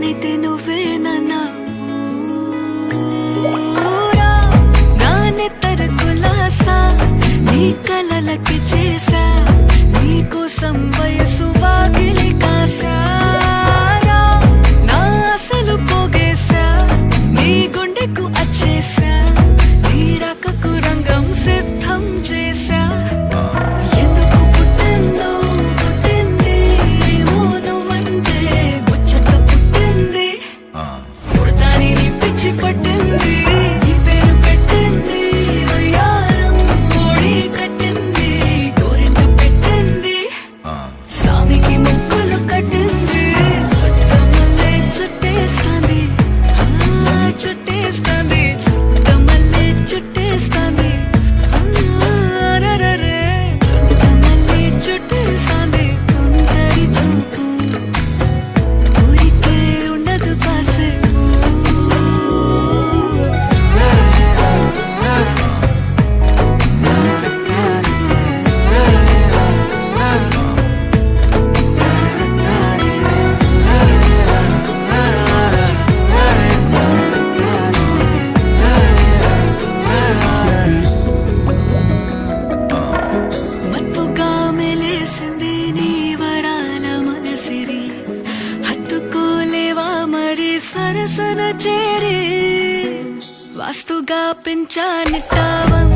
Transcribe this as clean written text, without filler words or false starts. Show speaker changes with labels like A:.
A: కానిది నువ్వే నా పూరా నానెత్తర కులాసా నీ కలలకి చేసా నీకోసం వయసు వాకిలి కాసారా నా అసలు పోగేశా నీ గుండెకు అచ్చేసా నీ రాకకు రంగం సిద్ధం చేశా ఎందుకు పుట్టిందో పుట్టింది ఏమో నువ్వంటే ముచ్చట పుట్టింది పుడతాని నీ పిచ్చి పట్టింది నీ పేరు పెట్టింది వయ్యారం ఓడి కట్టింది గోరింట పెట్టింది సామికి ముక్కులు కట్టింది చుట్టమల్లే చుట్టేస్తాంది చుట్టేస్తాంది చుట్టమల్లే చుట్టేస్తాంది అరరరే చుట్టమల్లే చుట్టేస్తాంది తుంటరి చూపు ఊరికే ఉండదు కాసేపు మత్తుగా మెలేసింది నీ వరాల మనసిరి హత్తుకోలేవా మరి సరసన చేరి వాస్తుగా పెంచానిట్టావం